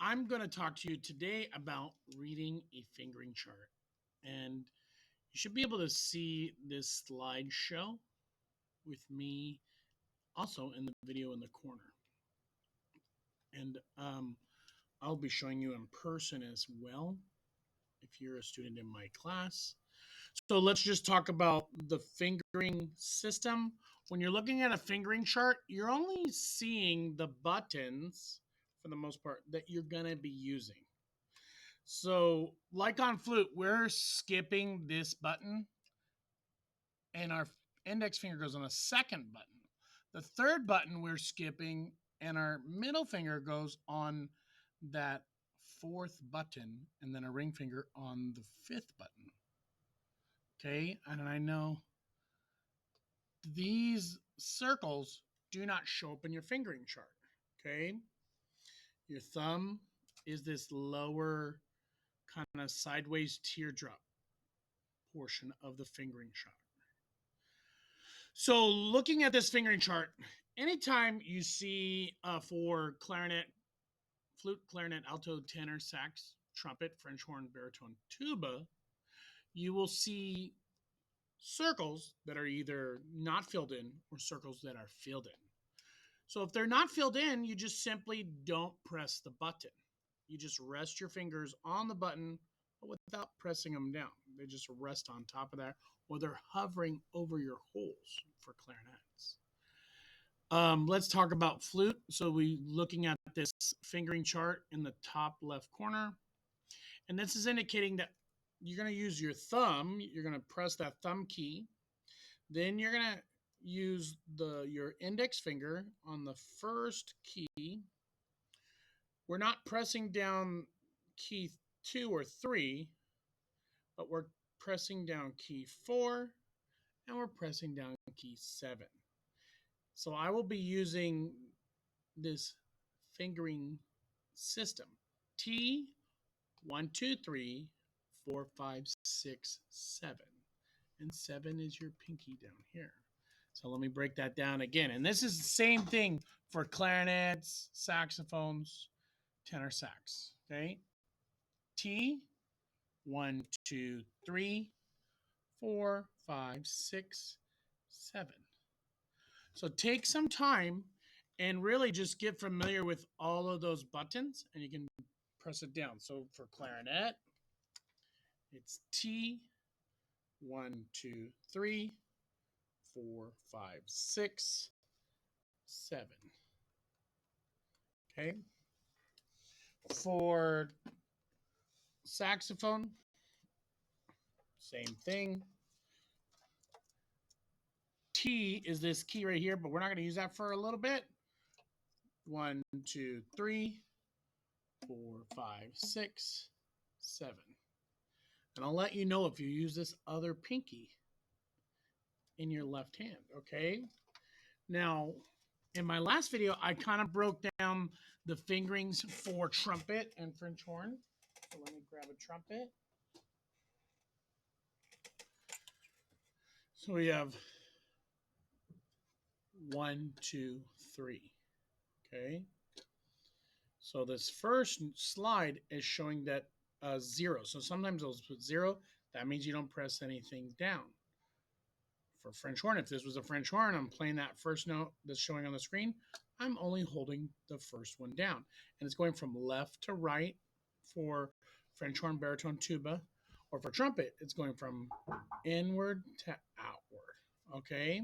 I'm going to talk to you today about reading a fingering chart. And you should be able to see this slideshow with me also in the video in the corner. And I'll be showing you in person as well if you're a student in my class. So let's just talk about the fingering system. When you're looking at a fingering chart, you're only seeing the buttons for the most part that you're going to be using. So, like on flute, we're skipping this button and our index finger goes on a second button. The third button we're skipping and our middle finger goes on that fourth button and then a ring finger on the fifth button. Okay, and I know these circles do not show up in your fingering chart. Okay, your thumb is this lower kind of sideways teardrop portion of the fingering chart. So, looking at this fingering chart, anytime you see for clarinet, flute, clarinet, alto, tenor, sax, trumpet, French horn, baritone, tuba, you will see circles that are either not filled in or circles that are filled in. So, if they're not filled in, you just simply don't press the button. You just rest your fingers on the button without pressing them down. They just rest on top of that, or they're hovering over your holes for clarinets. Let's talk about flute. So we looking at this fingering chart in the top left corner, and this is indicating that you're going to use your thumb. You're going to press that thumb key. Then you're going to use your index finger on the first key. We're not pressing down key 2 or 3, but we're pressing down key 4 and we're pressing down key 7. So I will be using this fingering system. T, 1, 2, 3, 4, 5, 6, 7. And 7 is your pinky down here. So let me break that down again. And this is the same thing for clarinets, saxophones, tenor sax. Okay. T, 1, 2, 3, 4, 5, 6, 7. So take some time and really just get familiar with all of those buttons and you can press it down. So for clarinet, it's T, 1, 2, 3, 4, 5, 6, 7. Okay. For saxophone, same thing. T is this key right here, but we're not going to use that for a little bit. 1, 2, 3, 4, 5, 6, 7. And I'll let you know if you use this other pinky in your left hand, okay? Now, in my last video, I kind of broke down the fingerings for trumpet and French horn. So let me grab a trumpet. So we have 1, 2, 3, okay? So this first slide is showing that 0. So sometimes those put 0. That means you don't press anything down. For French horn, if this was a French horn, I'm playing that first note that's showing on the screen. I'm only holding the first one down. And it's going from left to right for French horn, baritone, tuba. Or for trumpet, it's going from inward to outward. Okay?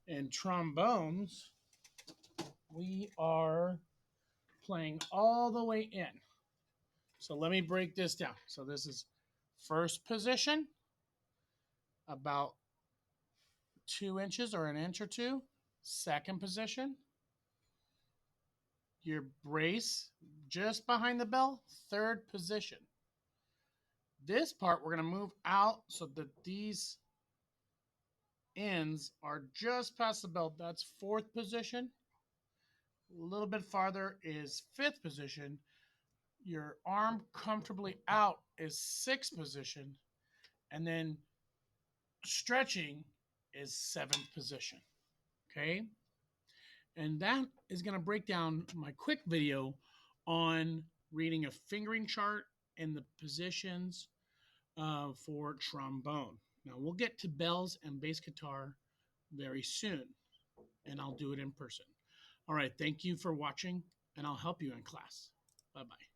And trombones, we are playing all the way in. So let me break this down. So this is first position, about 2 inches or an inch or two. Second position, your brace just behind the bell. Third position. This part we're going to move out so that these ends are just past the bell. That's fourth position. A little bit farther is fifth position. Your arm comfortably out is sixth position. And then stretching is seventh position. Okay. And that is going to break down my quick video on reading a fingering chart and the positions for trombone. Now we'll get to bells and bass guitar very soon, and I'll do it in person. All right, thank you for watching, and I'll help you in class. Bye bye.